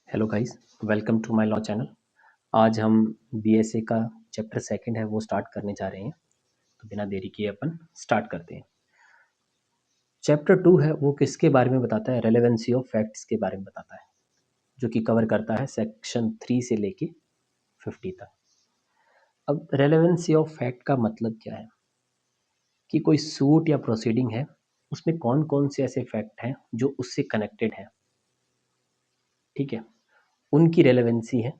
Hello guys, welcome to my law channel. आज हम BSA का चैप्टर सेकंड है वो स्टार्ट करने जा रहे हैं। तो बिना देरी किए अपन स्टार्ट करते हैं। चैप्टर 2 है वो किसके बारे में बताता है? रेलेवेंसी ऑफ फैक्ट्स के बारे में बताता है, जो कि कवर करता है सेक्शन 3 से लेके 50 तक। अब रेलेवेंसी ऑफ फैक्ट का मतलब क्या है कि कोई सूट या प्रोसीडिंग है, उसमें कौन कौन से ऐसे फैक्ट हैं जो उससे कनेक्टेड हैं, ठीक है, उनकी रेलेवेंसी है,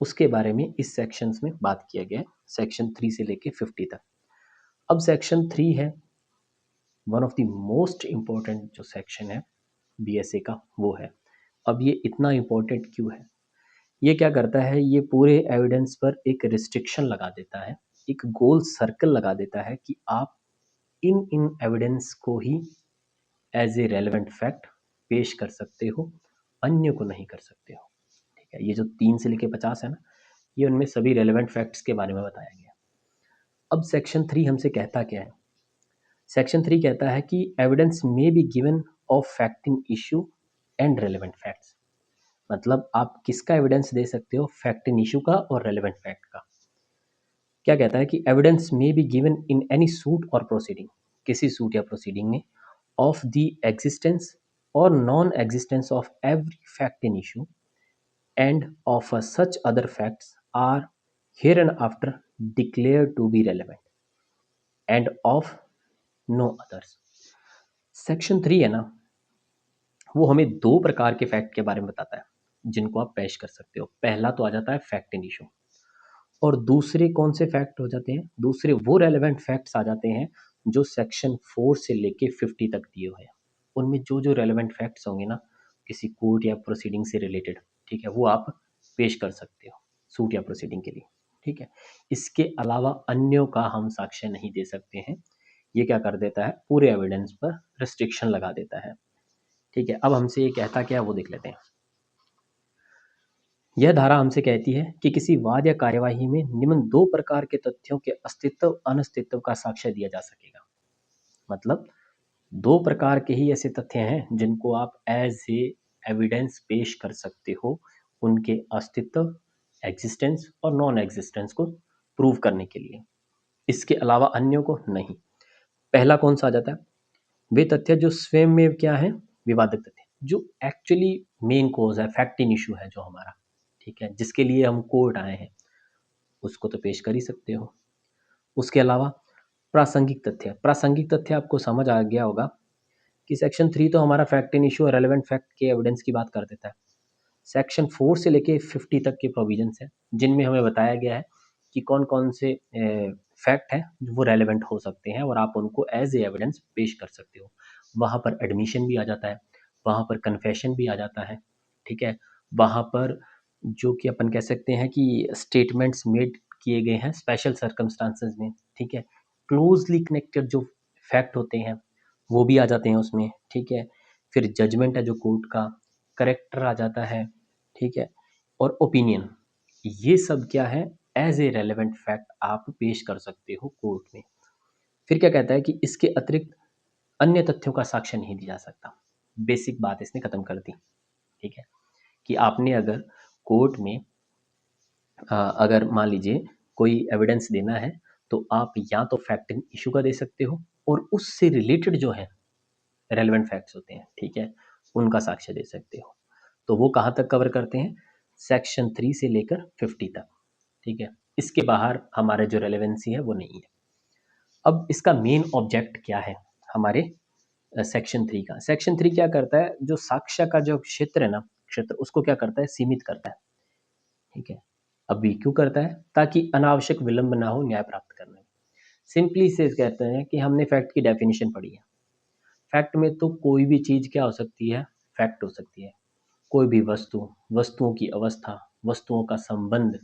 उसके बारे में इस सेक्शंस में बात किया गया है, सेक्शन 3 से लेके 50 तक। अब सेक्शन 3 है one of the most important जो सेक्शन है बीएसए का वो है। अब ये इतना इम्पोर्टेंट क्यों है? ये क्या करता है, ये पूरे एविडेंस पर एक रिस्ट्रिक्शन लगा देता है, एक गोल सर्कल लगा देता है कि आप इन इन एविडेंस को ही एज ए रेलेवेंट फैक्ट पेश कर सकते हो, अन्य को नहीं कर सकते हो। ठीक है, ये जो 3 से लेके 50 है ना, ये उनमें सभी रेलेवेंट फैक्ट्स के बारे में बताया गया। अब सेक्शन 3 हमसे कहता क्या है? सेक्शन 3 कहता है कि एविडेंस में be given of fact in issue and relevant facts. मतलब आप किसका एविडेंस दे सकते हो? फैक्टिंग इशू का और रेलेवेंट फैक्ट का। क्या कहता है कि एविडेंस में be given in any suit or proceeding, किसी सूट या प्रोसीडिंग में, of the existence or non existence of every fact in issue and of such other facts are here and after declare to be relevant and of no others. Section 3 है ना, वो हमें 2 प्रकार के fact के बारे में बताता है जिनको आप पेश कर सकते हो। पहला तो आ जाता है फैक्ट इन इशू, और दूसरे कौन से फैक्ट हो जाते हैं? दूसरे वो रेलेवेंट फैक्ट्स आ जाते हैं जो सेक्शन 4 से लेके 50 तक दिए हुए हैं। उनमें जो जो रेलेवेंट फैक्ट्स होंगे ना, किसी कोर्ट या प्रोसीडिंग से रिलेटेड, ठीक है, वो आप पेश कर सकते हो सूट या प्रोसीडिंग के लिए। ठीक है, इसके अलावा अन्यों का हम साक्ष्य नहीं दे सकते हैं। ये क्या कर देता है, पूरे एविडेंस पर रिस्ट्रिक्शन लगा देता है। ठीक है, अब हमसे ये कहता क्या है वो देख लेते हैं। यह धारा हमसे कहती है कि किसी वाद या कार्यवाही में निम्न 2 प्रकार के तथ्यों के अस्तित्व अनस्तित्व का साक्ष्य दिया जा सकेगा। मतलब 2 प्रकार के ही ऐसे तथ्य हैं जिनको आप एज ए एविडेंस पेश कर सकते हो, उनके अस्तित्व, एग्जिस्टेंस और नॉन एग्जिस्टेंस को प्रूव करने के लिए। इसके अलावा अन्यों को नहीं। पहला कौन सा आ जाता है? वे तथ्य जो स्वयं में क्या है, विवादित तथ्य, जो एक्चुअली मेन कोज है, फैक्ट इन इशू है जो हमारा, ठीक है, जिसके लिए हम कोर्ट आए हैं, उसको तो पेश कर ही सकते हो। उसके अलावा प्रासंगिक तथ्य, प्रासंगिक तथ्य आपको समझ आ गया होगा कि सेक्शन 3 तो हमारा फैक्ट इन इशू और रेलेवेंट फैक्ट के एविडेंस की बात कर देता है। सेक्शन 4 से लेके 50 तक के प्रोविजंस हैं जिनमें हमें बताया गया है कि कौन कौन से फैक्ट हैं वो रेलेवेंट हो सकते हैं और आप उनको एज ए एविडेंस पेश कर सकते हो। वहाँ पर एडमिशन भी आ जाता है, वहाँ पर कन्फेशन भी आ जाता है, ठीक है, वहाँ पर जो कि अपन कह सकते हैं कि स्टेटमेंट्स मेड किए गए हैं स्पेशल सर्कमस्टांसेस में, ठीक है, क्लोजली कनेक्टेड जो फैक्ट होते हैं वो भी आ जाते हैं उसमें, ठीक है। फिर जजमेंट है जो कोर्ट का, करेक्टर आ जाता है, ठीक है, और ओपिनियन, ये सब क्या है, एज ए रेलेवेंट फैक्ट आप पेश कर सकते हो कोर्ट में। फिर क्या कहता है कि इसके अतिरिक्त अन्य तथ्यों का साक्ष्य नहीं दिया जा सकता। बेसिक बात इसने खत्म कर दी, ठीक है, कि आपने अगर कोर्ट में अगर मान लीजिए कोई एविडेंस देना है तो आप या तो फैक्ट इन इशू का दे सकते हो और उससे रिलेटेड जो है रेलेवेंट फैक्ट्स होते हैं, ठीक है, उनका साक्ष्य दे सकते हो। तो वो कहाँ तक कवर करते हैं? सेक्शन 3 से लेकर 50 तक, ठीक है। इसके बाहर हमारे जो रेलेवेंसी है वो नहीं है। अब इसका मेन ऑब्जेक्ट क्या है हमारे सेक्शन 3 का? सेक्शन 3 क्या करता है, जो साक्ष्य का जो क्षेत्र है ना, क्षेत्र, उसको क्या करता है, सीमित करता है, ठीक है। अभी क्यों करता है? ताकि अनावश्यक विलंब ना हो न्याय प्राप्त करने में। सिंपली से कहते हैं कि हमने फैक्ट की डेफिनेशन पढ़ी है। फैक्ट में तो कोई भी चीज़ क्या हो सकती है, फैक्ट हो सकती है। कोई भी वस्तु, वस्तुओं की अवस्था, वस्तुओं का संबंध,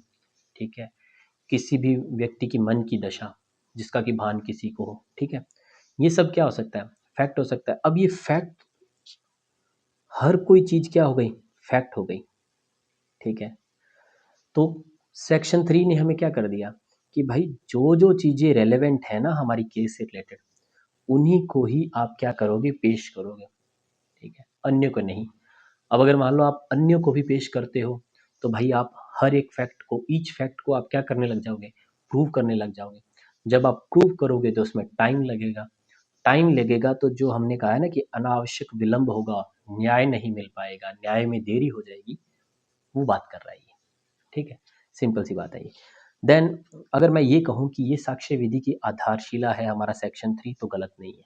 ठीक है, किसी भी व्यक्ति की मन की दशा, जिसका कि भान किसी को हो, ठीक है, ये सब क्या हो सकता है, फैक्ट हो सकता है। अब ये फैक्ट, हर कोई चीज़ क्या हो गई, फैक्ट हो गई, ठीक है। तो सेक्शन 3 ने हमें क्या कर दिया कि भाई जो जो चीज़ें रेलेवेंट है ना हमारी केस से रिलेटेड, उन्हीं को ही आप क्या करोगे, पेश करोगे, ठीक है, अन्य को नहीं। अब अगर मान लो आप अन्यों को भी पेश करते हो, तो भाई आप हर एक फैक्ट को, ईच फैक्ट को आप क्या करने लग जाओगे, प्रूव करने लग जाओगे। जब आप प्रूव करोगे तो उसमें टाइम लगेगा, टाइम लगेगा तो जो हमने कहा है ना कि अनावश्यक विलंब होगा, न्याय नहीं मिल पाएगा, न्याय में देरी हो जाएगी, वो बात कर रहा है ये। ठीक है, सिंपल सी बात है ये। देन अगर मैं ये कहूँ कि ये साक्ष्य विधि की आधारशिला है हमारा सेक्शन 3, तो गलत नहीं है।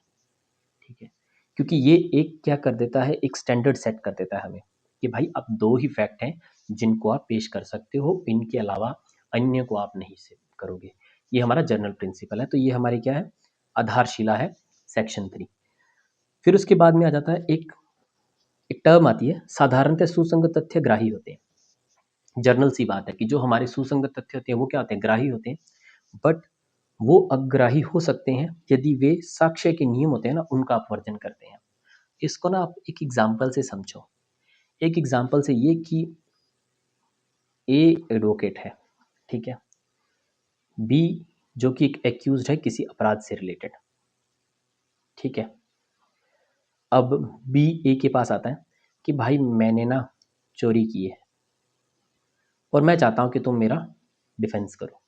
ठीक है, क्योंकि ये एक क्या कर देता है, एक स्टैंडर्ड सेट कर देता है हमें कि भाई अब दो ही फैक्ट हैं जिनको आप पेश कर सकते हो, इनके अलावा अन्य को आप नहीं से करोगे। ये हमारा जनरल प्रिंसिपल है, तो ये हमारी क्या है, आधारशिला है सेक्शन 3। फिर उसके बाद में आ जाता है एक एक टर्म आती है, साधारणतः सुसंगत तथ्य ग्राही होते हैं। जर्नल सी बात है कि जो हमारे सुसंगत तथ्य होते हैं वो क्या होते हैं, ग्राही होते हैं। बट वो अग्राही हो सकते हैं यदि वे साक्ष्य के नियम होते हैं ना, उनका अपवर्जन करते हैं। इसको ना आप एक एग्जाम्पल से समझो। एक एग्जाम्पल से ये कि ए एडवोकेट है, ठीक है, बी जो कि एक एक्यूज्ड है किसी अपराध से रिलेटेड, ठीक है। अब बी ए के पास आता है कि भाई मैंने ना चोरी की है और मैं चाहता हूं कि तुम मेरा डिफेंस करो,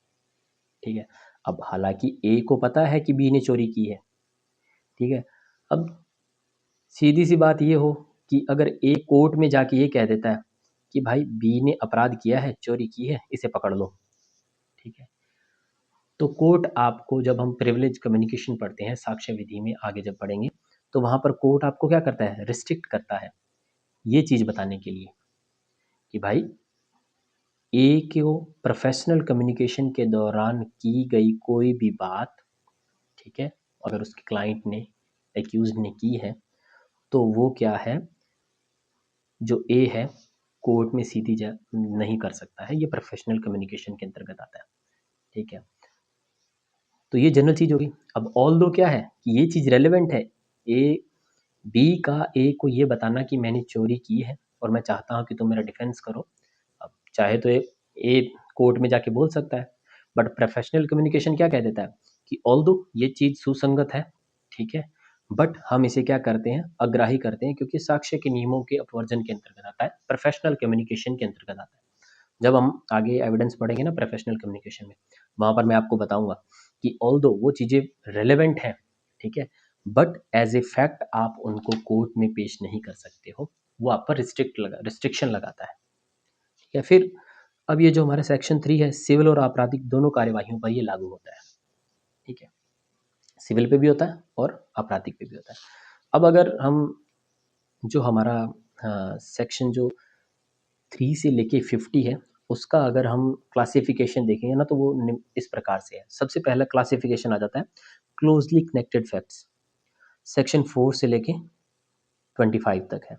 ठीक है। अब हालांकि ए को पता है कि बी ने चोरी की है, ठीक है। अब सीधी सी बात ये हो कि अगर ए कोर्ट में जाके ये कह देता है कि भाई बी ने अपराध किया है, चोरी की है, इसे पकड़ लो, ठीक है। तो कोर्ट आपको, जब हम प्रिविलेज कम्युनिकेशन पढ़ते हैं साक्ष्य विधि में आगे जब पढ़ेंगे, तो वहां पर कोर्ट आपको क्या करता है, रिस्ट्रिक्ट करता है ये चीज बताने के लिए कि भाई ए को प्रोफेशनल कम्युनिकेशन के दौरान की गई कोई भी बात, ठीक है, अगर उसके क्लाइंट ने, एक्यूज ने की है, तो वो क्या है, जो ए है कोर्ट में सीधी जा नहीं कर सकता है, ये प्रोफेशनल कम्युनिकेशन के अंतर्गत आता है, ठीक है। तो ये जनरल चीज होगी। अब ऑल दो क्या है कि ये चीज रेलिवेंट है, ए बी का ए को ये बताना कि मैंने चोरी की है और मैं चाहता हूँ कि तुम मेरा डिफेंस करो। अब चाहे तो ए कोर्ट में जाके बोल सकता है, बट प्रोफेशनल कम्युनिकेशन क्या कह देता है कि ऑल दो ये चीज सुसंगत है, ठीक है, बट हम इसे क्या करते हैं, अग्राही करते हैं, क्योंकि साक्ष्य के नियमों के अपवर्जन के अंतर्गत आता है, प्रोफेशनल कम्युनिकेशन के अंतर्गत आता है। जब हम आगे एविडेंस पढ़ेंगे ना प्रोफेशनल कम्युनिकेशन में, वहां पर मैं आपको बताऊंगा कि ऑल दो वो चीजें रेलेवेंट हैं, ठीक है, बट एज ए फैक्ट आप उनको कोर्ट में पेश नहीं कर सकते हो, वो आप पर रिस्ट्रिक्शन लगाता है, ठीक है। फिर अब ये जो हमारा सेक्शन 3 है, सिविल और आपराधिक दोनों कार्यवाहियों पर ये लागू होता है, ठीक है, सिविल पे भी होता है और आपराधिक पे भी होता है। अब अगर हम जो हमारा सेक्शन जो 3 से लेके 50 है, उसका अगर हम क्लासिफिकेशन देखेंगे ना, तो वो इस प्रकार से है। सबसे पहला क्लासिफिकेशन आ जाता है क्लोजली कनेक्टेड फैक्ट्स, सेक्शन 4 से लेके 25 तक है।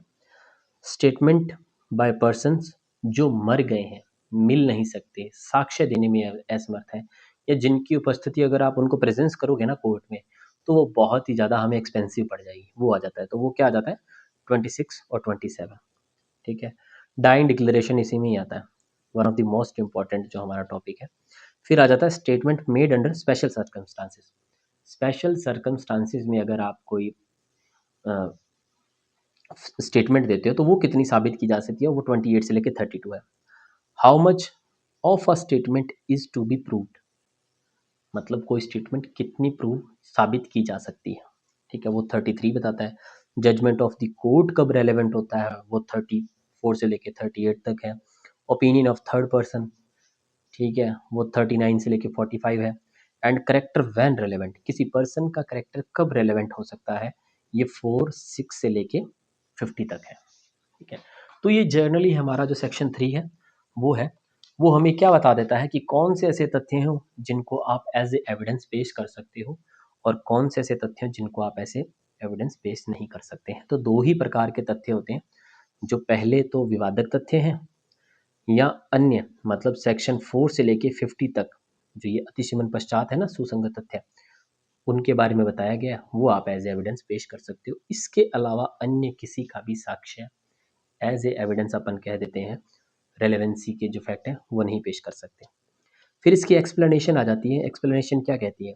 स्टेटमेंट बाय पर्सन्स जो मर गए हैं, मिल नहीं सकते, साक्ष्य देने में असमर्थ है, या जिनकी उपस्थिति अगर आप उनको प्रेजेंस करोगे ना कोर्ट में, तो वो बहुत ही ज़्यादा हमें एक्सपेंसिव पड़ जाएगी, वो आ जाता है। तो वो क्या आ जाता है, 26 और 27, ठीक है। डाइंग डिक्लेरेशन इसी में ही आता है, one of the most important जो हमारा टॉपिक है। फिर आ जाता है statement made under special circumstances. Special circumstances में अगर आप कोई स्टेटमेंट देते हो, तो वो कितनी साबित की जा सकती है, वो 28 से लेकर 32 है। How much of a statement is to be proved, मतलब कोई स्टेटमेंट कितनी प्रूव साबित की जा सकती है, ठीक है, वो 33 बताता है। जजमेंट ऑफ द कोर्ट कब रेलेवेंट होता है, वो 34 से लेके 38 तक है। ओपिनियन ऑफ थर्ड पर्सन, ठीक है, वो 39 से लेके 45 है। एंड करेक्टर व्हेन रेलेवेंट, किसी पर्सन का करेक्टर कब रेलेवेंट हो सकता है, ये 4, 6 से लेके 50 तक है, ठीक है। तो ये जर्नली हमारा जो सेक्शन 3 है वो है, वो हमें क्या बता देता है कि कौन से ऐसे तथ्य हैं जिनको आप एज ए एविडेंस पेश कर सकते हो, और कौन से ऐसे तथ्य हैं जिनको आप ऐसे एविडेंस पेश नहीं कर सकते हैं। तो दो ही प्रकार के तथ्य होते हैं, जो पहले तो विवादक तथ्य हैं, या अन्य, मतलब सेक्शन 4 से लेके 50 तक जो ये अतिशमन पश्चात है ना सुसंगत तथ्य, उनके बारे में बताया गया, वो आप एज एविडेंस पेश कर सकते हो। इसके अलावा अन्य किसी का भी साक्ष्य एज ए एविडेंस अपन कह देते हैं, रेलेवेंसी के जो फैक्ट हैं वो नहीं पेश कर सकते। फिर इसकी एक्सप्लेनेशन आ जाती है। एक्सप्लेनेशन क्या कहती है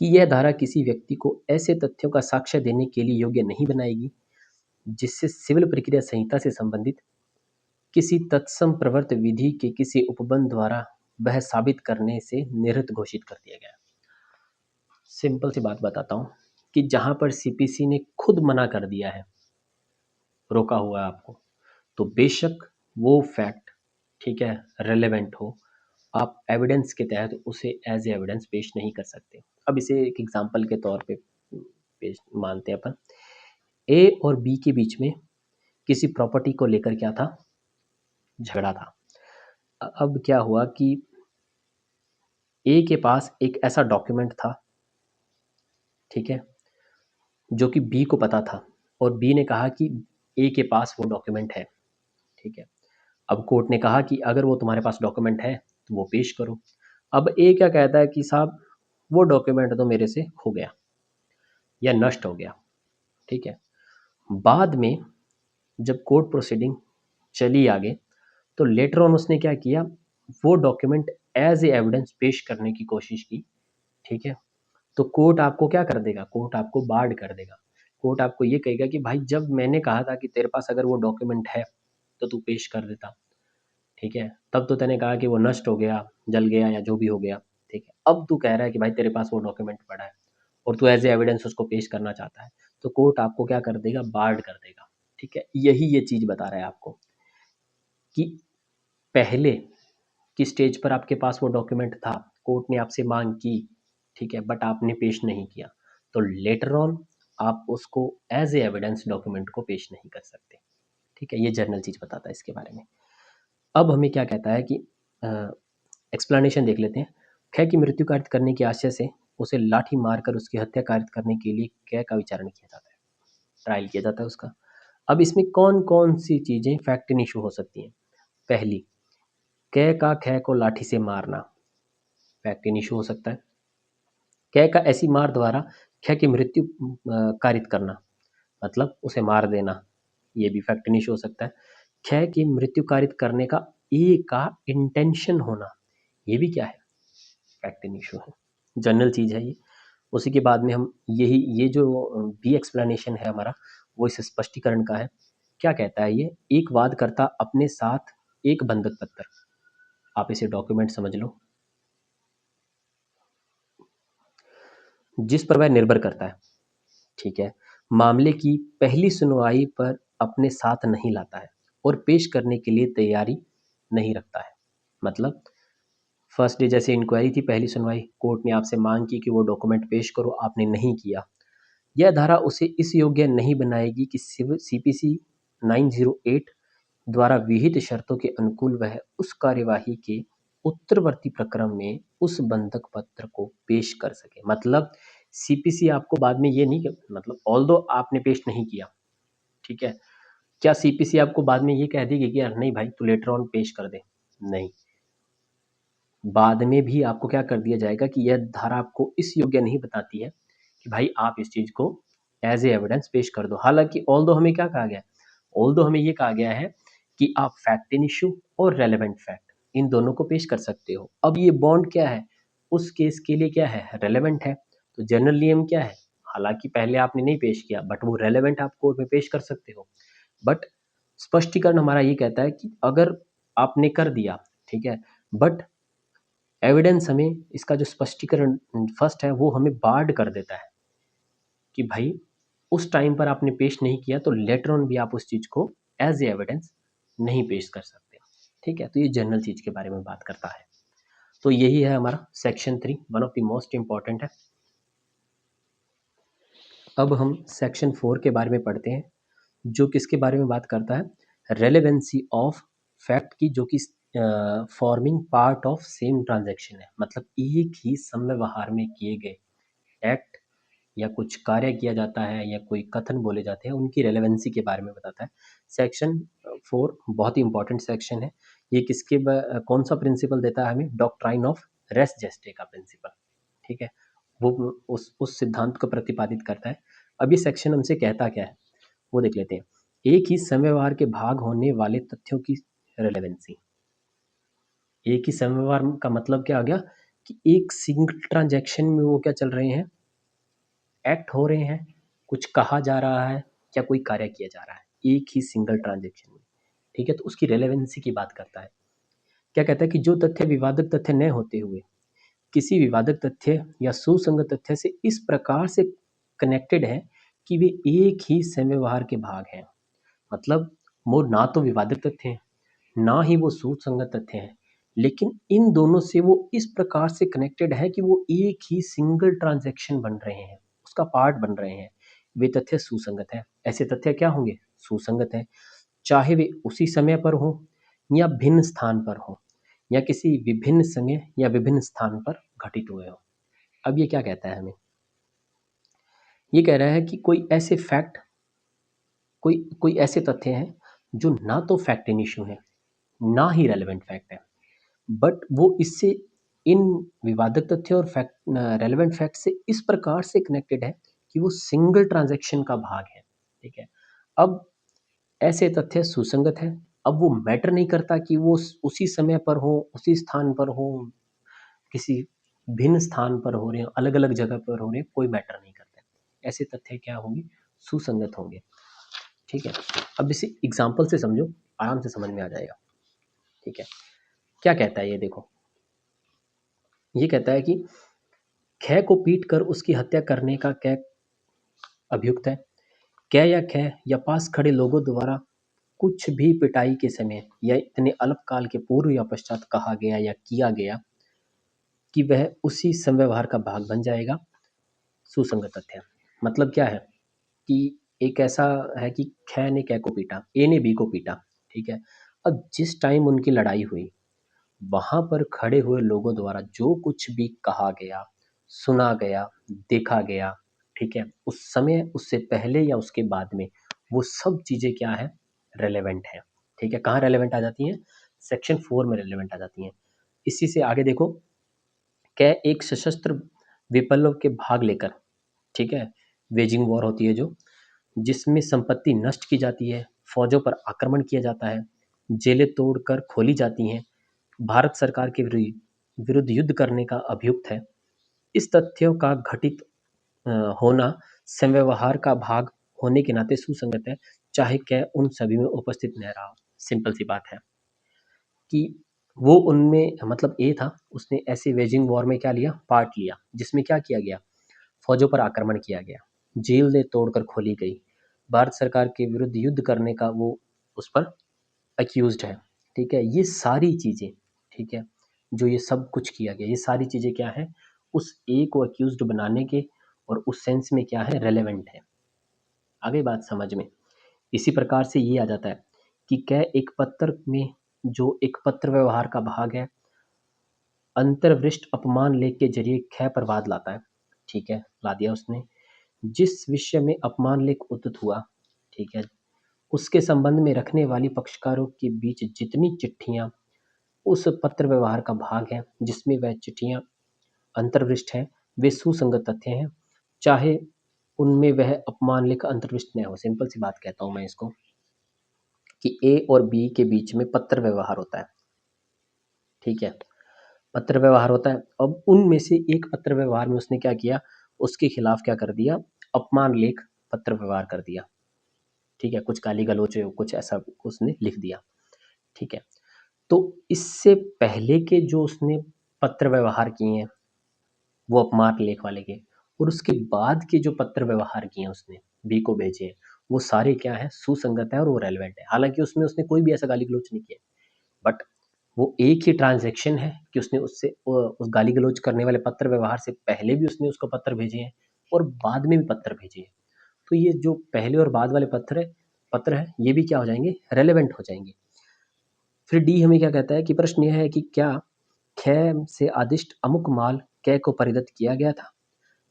कि यह धारा किसी व्यक्ति को ऐसे तथ्यों का साक्ष्य देने के लिए योग्य नहीं बनाएगी जिससे सिविल प्रक्रिया संहिता से संबंधित किसी तत्सम प्रवर्त विधि के किसी उपबंध द्वारा वह साबित करने से निरस्त घोषित कर दिया गया। सिंपल सी बात बताता हूँ कि जहाँ पर सीपीसी ने खुद मना कर दिया है, रोका हुआ है आपको, तो बेशक वो फैक्ट, ठीक है, रेलेवेंट हो, आप एविडेंस के तहत उसे एज ए एविडेंस पेश नहीं कर सकते। अब इसे एक एग्जांपल के तौर पे पेश मानते हैं अपन। ए और बी के बीच में किसी प्रॉपर्टी को लेकर क्या था, झगड़ा था। अब क्या हुआ कि ए के पास एक ऐसा डॉक्यूमेंट था, ठीक है, जो कि बी को पता था, और बी ने कहा कि ए के पास वो डॉक्यूमेंट है, ठीक है। अब कोर्ट ने कहा कि अगर वो तुम्हारे पास डॉक्यूमेंट है तो वो पेश करो। अब ए क्या कहता है कि साहब वो डॉक्यूमेंट तो मेरे से खो गया या नष्ट हो गया, ठीक है। बाद में जब कोर्ट प्रोसीडिंग चली आगे, तो लेटर ऑन उसने क्या किया, वो डॉक्यूमेंट एज ए एविडेंस पेश करने की कोशिश की, ठीक है। तो कोर्ट आपको क्या कर देगा, कोर्ट आपको बार्ड कर देगा। कोर्ट आपको ये कहेगा कि भाई जब मैंने कहा था कि तेरे पास अगर वो डॉक्यूमेंट है तो तू पेश कर देता, ठीक है, तब तो तूने कहा कि वो नष्ट हो गया, जल गया या जो भी हो गया, ठीक है। अब तू कह रहा है कि भाई तेरे पास वो डॉक्यूमेंट पड़ा है और तू एज ए एविडेंस उसको पेश करना चाहता है, तो कोर्ट आपको क्या कर देगा, बार्ड कर देगा, ठीक है। यही ये चीज़ बता रहा है आपको कि पहले की स्टेज पर आपके पास वो डॉक्यूमेंट था, कोर्ट ने आपसे मांग की, ठीक है, बट आपने पेश नहीं किया, तो लेटर ऑन आप उसको एज ए एविडेंस डॉक्यूमेंट को पेश नहीं कर सकते, ठीक है। ये जर्नल चीज़ बताता है इसके बारे में। अब हमें क्या कहता है कि एक्सप्लेनेशन देख लेते हैं। ख की मृत्यु कारित करने की आशय से उसे लाठी मारकर उसकी हत्या कारित करने के लिए क का विचारण किया जाता है, ट्रायल किया जाता है उसका। अब इसमें कौन कौन सी चीज़ें फैक्ट इन इशू हो सकती हैं। पहली, क का ख को लाठी से मारना फैक्ट इन इशू हो सकता है। क का ऐसी मार द्वारा ख की मृत्यु कारित करना, मतलब उसे मार देना, ये भी फैक्ट इन इशू हो सकता है। ख की मृत्यु कारित करने का ए का इंटेंशन होना, ये भी क्या है, फैक्ट इन इशू है, जनरल चीज़ है ये। उसी के बाद में हम यही ये जो बी एक्सप्लेनेशन है हमारा, वो इस स्पष्टीकरण का है। क्या कहता है ये, एक वादकर्ता अपने साथ एक बंधक पत्र, आप इसे डॉक्यूमेंट समझ लो, जिस पर वह निर्भर करता है, ठीक है, मामले की पहली सुनवाई पर अपने साथ नहीं लाता है और पेश करने के लिए तैयारी नहीं रखता है। मतलब फर्स्ट डे जैसे इंक्वायरी थी, पहली सुनवाई, कोर्ट ने आपसे मांग की कि वो डॉक्यूमेंट पेश करो, आपने नहीं किया, यह धारा उसे इस योग्य नहीं बनाएगी कि सीपीसी 908 द्वारा विहित शर्तों के अनुकूल वह उस कार्यवाही के उत्तरवर्ती प्रक्रम में उस बंधक पत्र को पेश कर सके। मतलब सीपीसी आपको बाद में ये नहीं, मतलब ऑल्दो आपने पेश नहीं किया, ठीक है, क्या सीपीसी आपको बाद में ये कह देगी कि यार नहीं भाई तू लेटर ऑन पेश कर दे, नहीं, बाद में भी आपको क्या कर दिया जाएगा कि यह धारा आपको इस योग्य नहीं बताती है कि भाई आप इस चीज को एज ए एविडेंस पेश कर दो। हालांकि ऑल्दो हमें क्या कहा गया है, ऑल्दो हमें ये कहा गया है कि आप फैक्ट इन इशू और रेलेवेंट फैक्ट इन दोनों को पेश कर सकते हो। अब ये बॉन्ड क्या है, उस केस के लिए क्या है, रेलेवेंट है। तो जनरल नियम क्या है, हालांकि पहले आपने नहीं पेश किया बट वो रेलेवेंट आप कोर्ट में पेश कर सकते हो। बट स्पष्टीकरण हमारा ये कहता है कि अगर आपने कर दिया, ठीक है, बट एविडेंस हमें इसका जो स्पष्टीकरण फर्स्ट है वो हमें बार्ड कर देता है कि भाई उस टाइम पर आपने पेश नहीं किया तो लेटर ऑन भी आप उस चीज़ को एज ए एविडेंस नहीं पेश कर सकते, ठीक है। तो ये जनरल चीज़ के बारे में बात करता है। तो यही है हमारा section 3, one of the most important है। अब हम सेक्शन 4 के बारे में पढ़ते हैं, जो किसके बारे में बात करता है, रेलेवेंसी ऑफ फैक्ट की, जो कि forming part of same transaction है। मतलब एक ही समय व्यवहार में किए गए एक्ट या कुछ कार्य किया जाता है या कोई कथन बोले जाते हैं, उनकी रेलेवेंसी के बारे में बताता है। सेक्शन 4 बहुत ही इंपॉर्टेंट सेक्शन है। ये कौन सा प्रिंसिपल देता है हमें, डॉक्ट्राइन ऑफ रेस जेस्टे का प्रिंसिपल, ठीक है, वो उस सिद्धांत को प्रतिपादित करता है। अब ये सेक्शन हमसे कहता क्या है वो देख लेते हैं। एक ही समय व्यवहार के भाग होने वाले तथ्यों की रेलेवेंसी। एक ही समय व्यवहार का मतलब क्या आ गया कि एक सिंगल ट्रांजैक्शन में वो क्या चल रहे हैं, एक्ट हो रहे हैं, कुछ कहा जा रहा है, क्या कोई कार्य किया जा रहा है एक ही सिंगल ट्रांजेक्शन में, ठीक है, तो उसकी रेलेवेंसी की बात करता है। क्या कहता है कि जो तथ्य विवादक तथ्य न होते हुए किसी विवादक तथ्य या सुसंगत तथ्य से इस प्रकार से कनेक्टेड है कि वे एक ही संव्यवहार के भाग हैं। मतलब वो ना तो विवादक तथ्य हैं, ना ही वो सुसंगत तथ्य हैं, लेकिन इन दोनों से वो इस प्रकार से कनेक्टेड है कि वो एक ही सिंगल ट्रांजैक्शन बन रहे हैं, उसका पार्ट बन रहे हैं। वे तथ्य सुसंगत है। ऐसे तथ्य क्या होंगे? सुसंगत है, चाहे वे उसी समय पर हो या भिन्न स्थान पर हो या किसी विभिन्न समय या विभिन्न स्थान पर घटित हुए हो। अब ये क्या कहता है हमें? ये कह रहा है कि कोई ऐसे फैक्ट, कोई कोई ऐसे तथ्य हैं जो ना तो फैक्ट इन इश्यू है, ना ही रेलेवेंट फैक्ट है, बट वो इससे इन विवादक तथ्य और फैक्ट रेलेवेंट फैक्ट से इस प्रकार से कनेक्टेड है कि वो सिंगल ट्रांजैक्शन का भाग है। ठीक है, अब ऐसे तथ्य सुसंगत है। अब वो मैटर नहीं करता कि वो उसी समय पर हो, उसी स्थान पर हो, किसी भिन्न स्थान पर हो रहे हैं, अलग अलग जगह पर हो रहे हैं, कोई मैटर नहीं करता है। ऐसे तथ्य क्या होंगे? सुसंगत होंगे। ठीक है, अब इसे एग्जाम्पल से समझो, आराम से समझ में आ जाएगा। ठीक है, क्या कहता है ये देखो, ये कहता है कि ख को पीट कर उसकी हत्या करने का कै अभियुक्त है। कै या ख या पास खड़े लोगों द्वारा कुछ भी पिटाई के समय या इतने अल्पकाल के पूर्व या पश्चात कहा गया या किया गया कि वह उसी संव्यवहार का भाग बन जाएगा। सुसंगत तथ्य मतलब क्या है कि एक ऐसा है कि ख ने कै को पीटा, ए ने बी को पीटा। ठीक है, अब जिस टाइम उनकी लड़ाई हुई, वहां पर खड़े हुए लोगों द्वारा जो कुछ भी कहा गया, सुना गया, देखा गया, ठीक है, उस समय, उससे पहले या उसके बाद में, वो सब चीजें क्या है? रेलेवेंट है। ठीक है, कहाँ रेलेवेंट आ जाती हैं? सेक्शन 4 में रेलेवेंट आ जाती हैं। इसी से आगे देखो, क्या एक सशस्त्र विप्लव के भाग लेकर, ठीक है, वेजिंग वॉर होती है जो, जिसमें संपत्ति नष्ट की जाती है, फौजों पर आक्रमण किया जाता है, जेलें तोड़कर खोली जाती हैं, भारत सरकार के विरुद्ध युद्ध करने का अभियुक्त है। इस तथ्यों का घटित होना संव्यवहार का भाग होने के नाते सुसंगत है, चाहे क्या उन सभी में उपस्थित न रहा हो। सिंपल सी बात है कि वो उनमें, मतलब ए था, उसने ऐसे वेजिंग वॉर में क्या लिया? पार्ट लिया, जिसमें क्या किया गया? फौजों पर आक्रमण किया गया, जेलें तोड़कर खोली गई, भारत सरकार के विरुद्ध युद्ध करने का वो उस पर अक्यूज्ड है। ठीक है, ये सारी चीज़ें, ठीक है, जो ये सब कुछ किया गया, ये सारी चीज़ें क्या है? उस ए को अक्यूज्ड बनाने के और उस सेंस में क्या है? रेलेवेंट है। आगे बात समझ में। इसी प्रकार से ये आ जाता है कि क्या एक पत्र में, जो एक पत्र व्यवहार का भाग है, अंतर्वृष्ट अपमान लेख के जरिए ख पर वाद लाता है। ठीक है, ला दिया उसने। जिस विषय में अपमान लेख उद्धृत हुआ, ठीक है, उसके संबंध में रखने वाली पक्षकारों के बीच जितनी चिट्ठियां उस पत्र व्यवहार का भाग है, जिसमें वह चिट्ठियां अंतर्वृष्ट हैं, वे सुसंगत तथ्य हैं, चाहे उनमें वह अपमान लेख अंतर्वृष्ट न हो। सिंपल सी बात कहता हूं मैं इसको, कि ए और बी के बीच में पत्र व्यवहार होता है। ठीक है, पत्र व्यवहार होता है। अब उनमें से एक पत्र व्यवहार में उसने क्या किया? उसके खिलाफ क्या कर दिया? अपमान लेख पत्र व्यवहार कर दिया। ठीक है, कुछ गाली गलौच, कुछ ऐसा उसने लिख दिया। ठीक है, तो इससे पहले के जो उसने पत्र व्यवहार किए हैं, वो अपमान लेख वाले के, और उसके बाद के जो पत्र व्यवहार किए हैं उसने, बी को भेजे हैं, वो सारे क्या है? सुसंगत है और वो रेलेवेंट है। हालांकि उसमें उसने कोई भी ऐसा गाली गलौच नहीं किया, बट वो एक ही ट्रांजैक्शन है कि उसने उससे उस गाली गलौच करने वाले पत्र व्यवहार से पहले भी उसने उसको पत्र भेजे हैं और बाद में भी पत्र भेजे हैं। तो ये जो पहले और बाद वाले पत्र है, ये भी क्या हो जाएंगे? रेलेवेंट हो जाएंगे। फिर डी हमें क्या कहता है कि प्रश्न यह है कि क्या ख से आदिष्ट अमुक माल कै को परिदत्त किया गया था?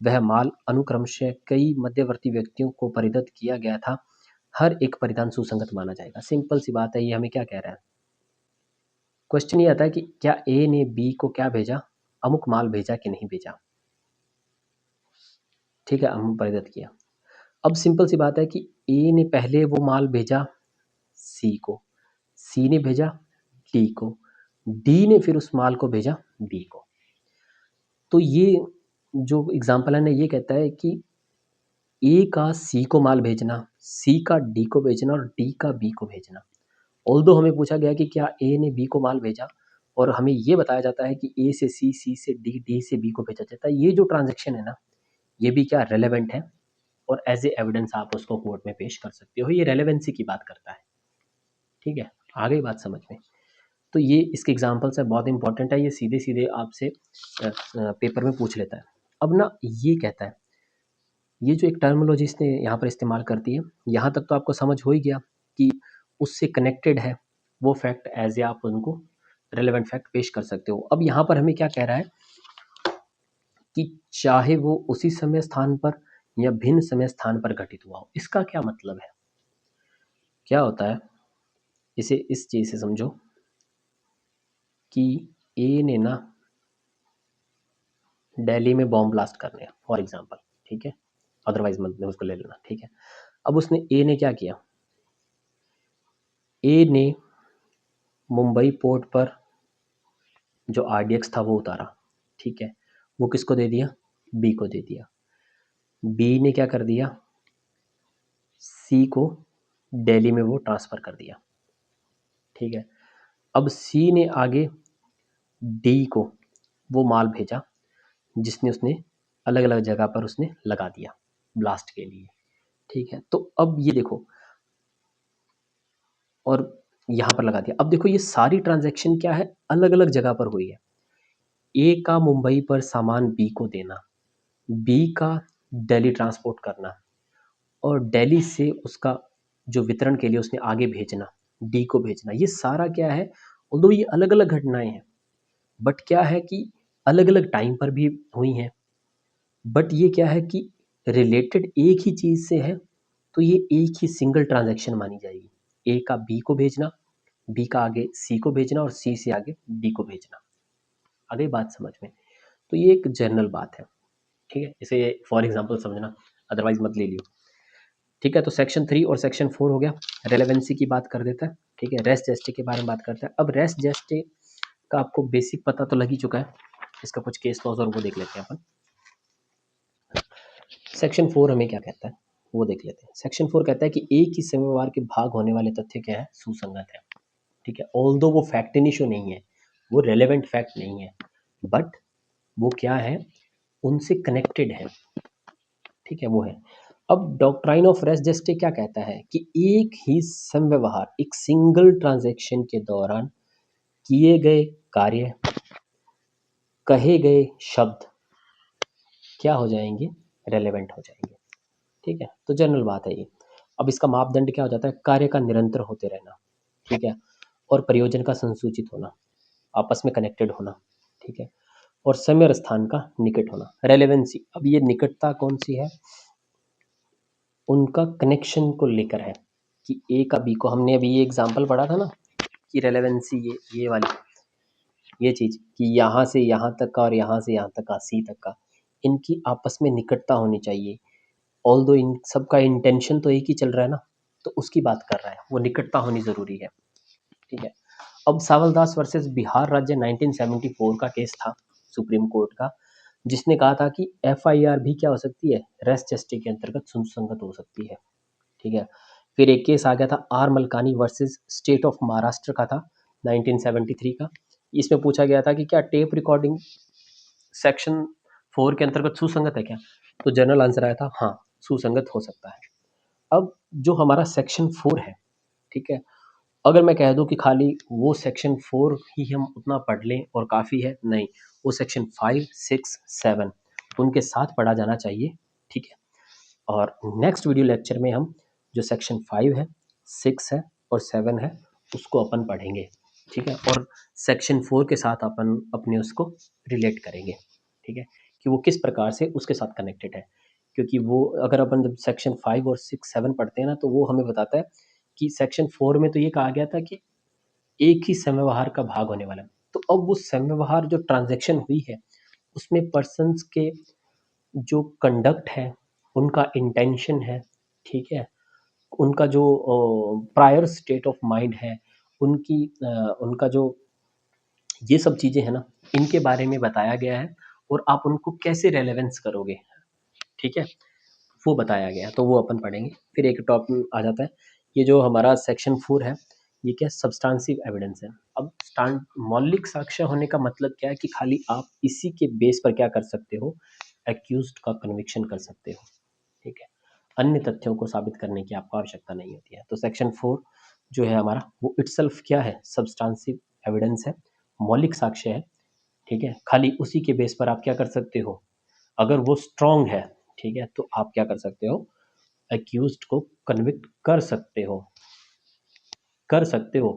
वह माल अनुक्रमशः कई मध्यवर्ती व्यक्तियों को परिदत्त किया गया था। हर एक परिधान सुसंगत माना जाएगा। सिंपल सी बात है, ये हमें क्या कह रहा है? क्वेश्चन ये आता है कि क्या ए ने बी को क्या भेजा? अमुक माल भेजा कि नहीं भेजा? ठीक है, अमुक परिदत्त किया। अब सिंपल सी बात है कि ए ने पहले वो माल भेजा सी को, सी ने भेजा डी को, डी ने फिर उस माल को भेजा बी को। तो ये जो एग्जाम्पल है ना, ये कहता है कि ए का सी को माल भेजना, सी का डी को भेजना और डी का बी को भेजना। ऑल्दो हमें पूछा गया कि क्या ए ने बी को माल भेजा और हमें ये बताया जाता है कि ए से सी से डी, डी से बी को भेजा जाता है। ये जो ट्रांजैक्शन है ना, ये भी क्या रेलेवेंट है और एज ए एविडेंस आप उसको कोर्ट में पेश कर सकते हो। ये रेलेवेंसी की बात करता है। ठीक है, आ गई बात समझ में? तो ये इसके एग्जाम्पल्स है, बहुत इंपॉर्टेंट है। ये सीधे सीधे आपसे पेपर में पूछ लेता है। अब ना ये कहता है, ये जो एक टर्मिनोलॉजी इसने यहाँ पर इस्तेमाल करती है, यहाँ तक तो आपको समझ हो ही गया कि उससे कनेक्टेड है वो फैक्ट, एज ए आप उनको रेलेवेंट फैक्ट पेश कर सकते हो। अब यहाँ पर हमें क्या कह रहा है कि चाहे वो उसी समय स्थान पर या भिन्न समय स्थान पर घटित हुआ हो। इसका क्या मतलब है? क्या होता है, इसे इस चीज़ से समझो कि ए ने ना दिल्ली में बॉम्ब ब्लास्ट करने हैं फॉर एग्जांपल, ठीक है, अदरवाइज मत उसको ले लेना, ठीक है। अब उसने ए ने क्या किया, ए ने मुंबई पोर्ट पर जो आरडीएक्स था वो उतारा, ठीक है, वो किसको दे दिया, बी को दे दिया। बी ने क्या कर दिया, सी को दिल्ली में वो ट्रांसफ़र कर दिया, ठीक है। अब सी ने आगे डी को वो माल भेजा जिसने उसने अलग अलग जगह पर उसने लगा दिया ब्लास्ट के लिए, ठीक है। तो अब ये देखो, और यहाँ पर लगा दिया। अब देखो ये सारी ट्रांजैक्शन क्या है, अलग अलग जगह पर हुई है। ए का मुंबई पर सामान बी को देना, बी का दिल्ली ट्रांसपोर्ट करना और दिल्ली से उसका जो वितरण के लिए उसने आगे भेजना, डी को भेजना, ये सारा क्या है, ऑल्दो ये अलग अलग घटनाएं हैं, बट क्या है कि अलग अलग टाइम पर भी हुई हैं, बट ये क्या है कि रिलेटेड एक ही चीज़ से है, तो ये एक ही सिंगल ट्रांजैक्शन मानी जाएगी। ए का बी को भेजना, बी का आगे सी को भेजना और सी से आगे डी को भेजना। आ गई बात समझ में? तो ये एक जनरल बात है, ठीक है, इसे फॉर एग्जांपल समझना, अदरवाइज मत ले लियो। ठीक है, तो सेक्शन 3 और सेक्शन 4 हो गया, रेलेवेंसी की बात कर देता है, ठीक है। रेस्ट जेस्टे के बारे में बात करता है। अब रेस्ट जेस्टे का आपको बेसिक पता तो लग ही चुका है, इसका कुछ केस लॉज और वो देख लेते हैं अपन। सेक्शन 4 हमें क्या कहता है वो देख लेते हैं। सेक्शन 4 कहता है कि एक ही समयवार के भाग होने वाले तथ्य क्या है, सुसंगत है, ठीक है। ऑल्दो वो फैक्ट इनिशियो नहीं है, वो रेलेवेंट फैक्ट नहीं है, बट वो क्या है, उनसे कनेक्टेड है, ठीक है, वो है। अब डॉक्ट्राइन ऑफ रेस जेस्टे क्या कहता है कि एक ही समव्यवहार, एक सिंगल ट्रांजैक्शन के दौरान किए गए कार्य, कहे गए शब्द क्या हो जाएंगे, रेलेवेंट हो जाएंगे, ठीक है। तो जनरल बात है ये। अब इसका मापदंड क्या हो जाता है, कार्य का निरंतर होते रहना, ठीक है, और प्रयोजन का संसूचित होना, आपस में कनेक्टेड होना, ठीक है, और समय और स्थान का निकट होना, रेलेवेंसी। अब ये निकटता कौन सी है, उनका कनेक्शन को लेकर है कि ए का बी को, हमने अभी ये एग्जांपल पढ़ा था ना कि रेलेवेंसी ये वाली, ये चीज़ कि यहाँ से यहाँ तक का और यहाँ से यहाँ तक का, सी तक का, इनकी आपस में निकटता होनी चाहिए। ऑल्दो इन सब का इंटेंशन तो एक ही चल रहा है ना, तो उसकी बात कर रहा है, वो निकटता होनी ज़रूरी है, ठीक है। अब सावलदास वर्सेस बिहार राज्य 1974 का केस था सुप्रीम कोर्ट का, जिसने कहा था कि एफआईआर भी क्या हो सकती है, रेस जस्टिस के अंतर्गत सुसंगत हो सकती है, ठीक है। फिर एक केस आ गया था R Malkani versus state of Maharashtra का था 1973 का। इसमें पूछा गया था कि क्या टेप रिकॉर्डिंग सेक्शन 4 के अंतर्गत सुसंगत है क्या, तो जनरल आंसर आया था हाँ, सुसंगत हो सकता है। अब जो हमारा सेक्शन 4 है, ठीक है, अगर मैं कह दूं कि खाली वो सेक्शन 4 ही हम उतना पढ़ लें और काफ़ी है, नहीं, वो सेक्शन 5, 6, 7 उनके साथ पढ़ा जाना चाहिए, ठीक है। और नेक्स्ट वीडियो लेक्चर में हम जो सेक्शन 5 है, 6 है और 7 है उसको अपन पढ़ेंगे, ठीक है, और सेक्शन 4 के साथ अपन अपने उसको रिलेट करेंगे, ठीक है, कि वो किस प्रकार से उसके साथ कनेक्टेड है। क्योंकि वो अगर अपन जब सेक्शन 5 और 6, 7 पढ़ते हैं ना, तो वो हमें बताता है कि सेक्शन 4 में तो ये कहा गया था कि एक ही समव्यवहार का भाग होने वाला है। तो अब वो समव्यवहार जो ट्रांजैक्शन हुई है उसमें पर्सन्स के जो कंडक्ट है, उनका इंटेंशन है, ठीक है, उनका जो प्रायर स्टेट ऑफ माइंड है, उनका जो ये सब चीज़ें हैं ना, इनके बारे में बताया गया है और आप उनको कैसे रेलेवेंस करोगे, ठीक है, वो बताया गया, तो वो अपन पढ़ेंगे। फिर एक टॉपिक आ जाता है, ये जो हमारा सेक्शन 4 है, ये क्या सब्सटेंसिव एविडेंस है। अब मौलिक साक्ष्य होने का मतलब क्या है कि खाली आप इसी के बेस पर क्या कर सकते हो, एक्यूज्ड का कन्विक्शन कर सकते हो, ठीक है। अन्य तथ्यों को साबित करने की आपको आवश्यकता नहीं होती है। तो सेक्शन 4 जो है हमारा, वो इटसेल्फ क्या है, सब्सटेंसिव एविडेंस है, मौलिक साक्ष्य है, ठीक है। खाली उसी के बेस पर आप क्या कर सकते हो, अगर वो स्ट्रांग है, ठीक है, तो आप क्या कर सकते हो, एक्यूज्ड को कन्विक्ट कर सकते हो, कर सकते हो।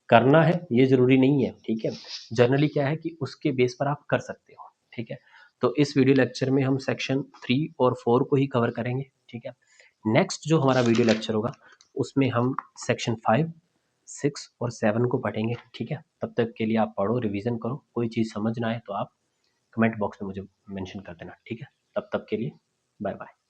करना है ये जरूरी नहीं है, ठीक है। जनरली क्या है कि उसके बेस पर आप कर सकते हो, ठीक है। तो इस वीडियो लेक्चर में हम सेक्शन 3 और 4 को ही कवर करेंगे, ठीक है। नेक्स्ट जो हमारा वीडियो लेक्चर होगा उसमें हम सेक्शन 5, 6 और 7 को पढ़ेंगे, ठीक है। तब तक के लिए आप पढ़ो, रिवीजन करो, कोई चीज़ समझ ना आए तो आप कमेंट बॉक्स में मुझे मेंशन कर देना, ठीक है। तब तक के लिए बाय बाय।